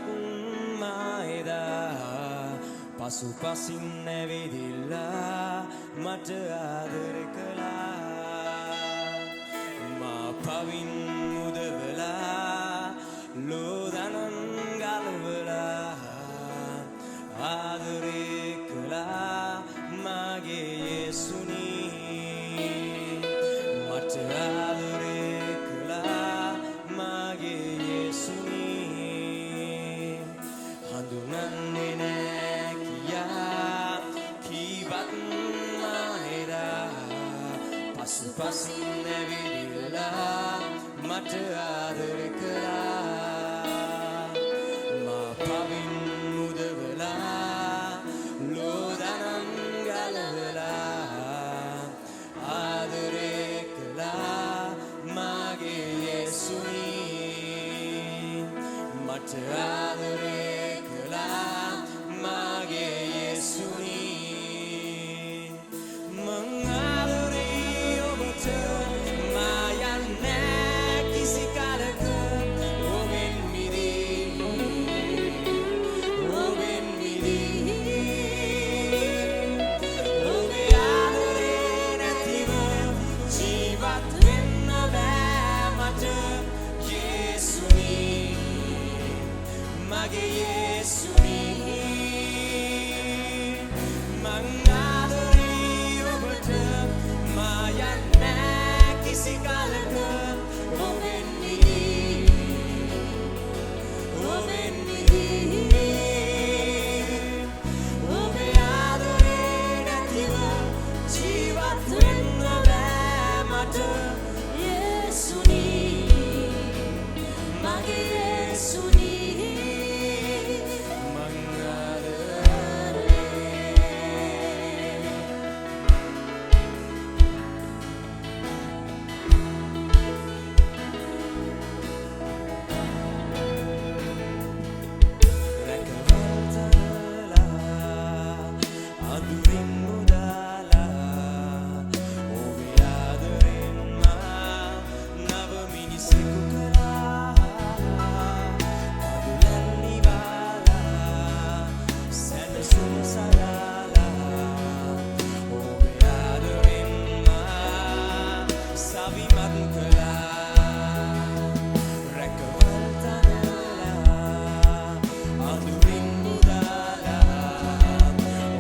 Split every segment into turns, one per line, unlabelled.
ජීවත් මායදා පසුපසින් නැවිදිලා මට ආදර කළා මා පවින් මුදවලා ලෝදනන් ගලවලා ආදරේ කළා මගේ යේසුනී මට ආදරේ කළා මගේ යේසුනී හඳුනන්නේ නෑ කියා කීවත් මාහෙරා පසුපසින් නැවිදිලා මට ආදර කළා මා පවින් මුදවලා ලෝදනන් ගලවලා ආදරේ කළා මගේ යේසුනී මට ආදරේ කළා මගේ යේසුනී මං ආදරේ ඔබට මා යන්නේ කිසි කාලක ඔබෙන් මිදී ඔබෙන් මිදී ඔබේ ආදරේ නැතිව ජීවත් වෙන්න බෑ මට යේසුනී මගේ යේසුනී මං ආදරේ ඔබට මා යන්නේ කිසි කාලක ඔබෙන් මිදී ඔබෙන් මිදී ඔබේ ආදරේ නැතිව ජීවත් වෙන්න බෑ මට යේසුනී මගේ යේසුනී මං ආදරේ රැකවල්තලා අඳුරින් මුදාලා ඔබේ ආදරෙන් මා නව මිනිසෙකු කළා අඳුරන් නිවාලා සැනසුම සදාලා ඔබේ ආදරෙන් මා සවිමත් කළා රැකවල්තලා අඳුරින් මුදාලා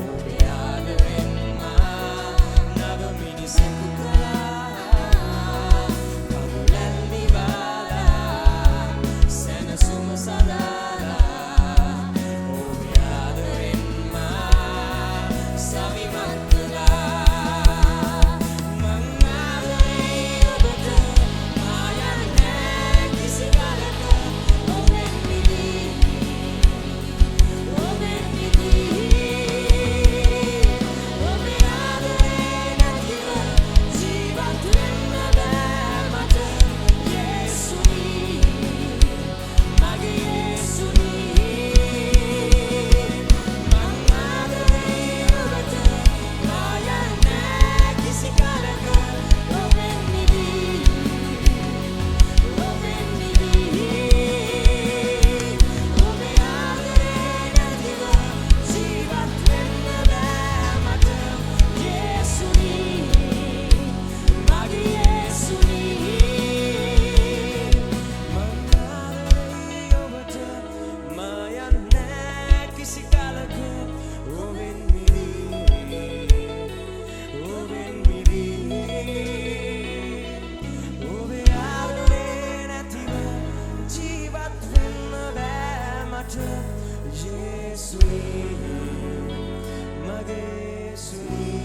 ඔබේ ආදරෙන් මා නව මිනිසෙකු කළා අඳුරන් නිවාලා සැනසුම සදාලා ඔබේ ආදරෙන් මා සවිමත් කළා මං ආදරේ ඔබට මා යන්නේ කිසි කාලක ඔබෙන් මිදී ඔබෙන් මිදී ඔබේ ආදරේ නැතිව ජීවත් වෙන්න බෑ මට යේසුනී මගේ යේසුනී මං ආදරේ ඔබට මා යන්නේ කිසි කාලක ඔබෙන් මිදී ඔබෙන් මිදී ඔබේ ආදරේ නැතිව ජීවත් වෙන්න බෑ මට යේසුනී මගේ යේසුනී මං ආදරේ ඔබට මා යන්නේ කිසි කාලක ඔබෙන් මිදී ඔබෙන් මිදී ඔබේ ආදරේ නැතිව ජීවත් වෙන්න බෑ මට යේසුනී මගේ යේසුනී